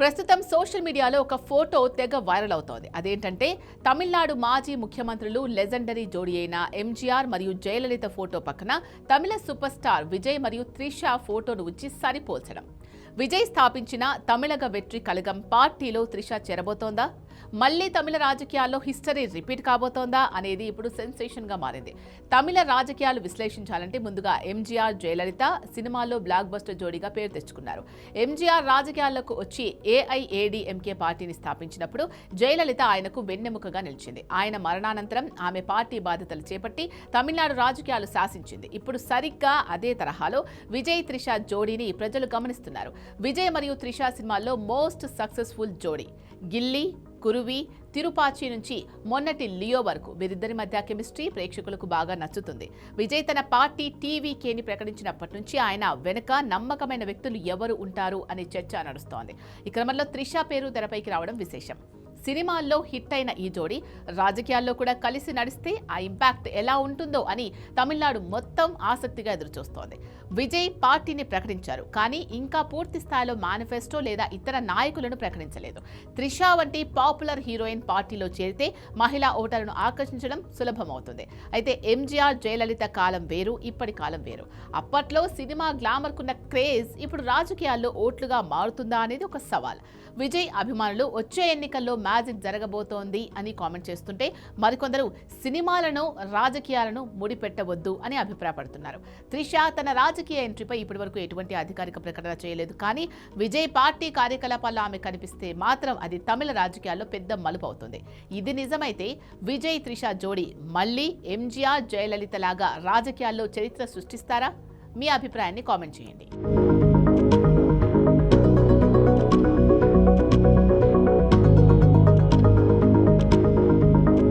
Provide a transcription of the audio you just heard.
ప్రస్తుతం సోషల్ మీడియాలో ఒక ఫోటో తెగ వైరల్ అవుతోంది. అదేంటంటే తమిళనాడు మాజీ ముఖ్యమంత్రులు లెజెండరీ జోడీ అయిన ఎంజీఆర్ మరియు జయలలిత ఫోటో పక్కన తమిళ సూపర్ స్టార్ విజయ్ మరియు త్రిష ఫోటోను ఉంచి సరిపోల్చడం. విజయ్ స్థాపించిన తమిళగ వెట్రి కళగం పార్టీలో త్రిష చేరబోతోందా? మళ్లీ తమిళ రాజకీయాల్లో హిస్టరీ రిపీట్ కాబోతోందా అనేది ఇప్పుడు సెన్సేషన్ గా మారింది. తమిళ రాజకీయాలు విశ్లేషించాలంటే ముందుగా ఎంజీఆర్ జయలలిత సినిమాల్లో బ్లాక్ బస్టర్ జోడీగా పేరు తెచ్చుకున్నారు. ఎంజీఆర్ రాజకీయాల్లోకి వచ్చి ఏఐఏడీఎంకే పార్టీని స్థాపించినప్పుడు జయలలిత ఆయనకు వెన్నెముకగా నిలిచింది. ఆయన మరణానంతరం ఆమె పార్టీ బాధ్యతలు చేపట్టి తమిళనాడు రాజకీయాలు శాసించింది. ఇప్పుడు సరిగ్గా అదే తరహాలో విజయ్ త్రిష జోడీని ప్రజలు గమనిస్తున్నారు. విజయ్ మరియు త్రిష సినిమాల్లో మోస్ట్ సక్సెస్ఫుల్ జోడీ. గిల్లీ, కురువి, తిరుపాచి నుంచి మొన్నటి లియో వరకు వీరిద్దరి మధ్య కెమిస్ట్రీ ప్రేక్షకులకు బాగా నచ్చుతుంది. విజయ్ తన పార్టీ టీవీకేని ప్రకటించినప్పటి నుంచి ఆయన వెనుక నమ్మకమైన వ్యక్తులు ఎవరు ఉంటారు అనే చర్చ నడుస్తోంది. ఈ క్రమంలో త్రిష పేరు తెరపైకి రావడం విశేషం. సినిమాల్లో హిట్ అయిన ఈ జోడీ రాజకీయాల్లో కూడా కలిసి నడిస్తే ఆ ఇంపాక్ట్ ఎలా ఉంటుందో అని తమిళనాడు మొత్తం ఆసక్తిగా ఎదురుచూస్తోంది. విజయ్ పార్టీని ప్రకటించారు, కానీ ఇంకా పూర్తి స్థాయిలో మేనిఫెస్టో లేదా ఇతర నాయకులను ప్రకటించలేదు. త్రిష వంటి పాపులర్ హీరోయిన్ పార్టీలో చేరితే మహిళా ఓటర్లను ఆకర్షించడం సులభమవుతుంది. అయితే ఎంజీఆర్ జయలలిత కాలం వేరు, ఇప్పటి కాలం వేరు. అప్పట్లో సినిమా గ్లామర్కున్న క్రేజ్ ఇప్పుడు రాజకీయాల్లో ఓట్లుగా మారుతుందా అనేది ఒక సవాల్. విజయ్ అభిమానులు వచ్చే ఎన్నికల్లో మ్యాజిక్ జరగబోతోంది అని కామెంట్ చేస్తుంటే మరికొందరు సినిమాలను రాజకీయాలను ముడిపెట్టవద్దు అని అభిప్రాయపడుతున్నారు. త్రిష తన రాజకీయ ఎంట్రీపై ఇప్పటివరకు ఎటువంటి అధికారిక ప్రకటన చేయలేదు, కానీ విజయ్ పార్టీ కార్యకలాపాల్లో ఆమె కనిపిస్తే మాత్రం అది తమిళ రాజకీయాల్లో పెద్ద మలుపు అవుతుంది. ఇది నిజమైతే విజయ్ త్రిష జోడీ మళ్ళీ ఎంజీఆర్ జయలలిత లాగా రాజకీయాల్లో చరిత్ర సృష్టిస్తారా? మీ అభిప్రాయాన్ని కామెంట్ చేయండి.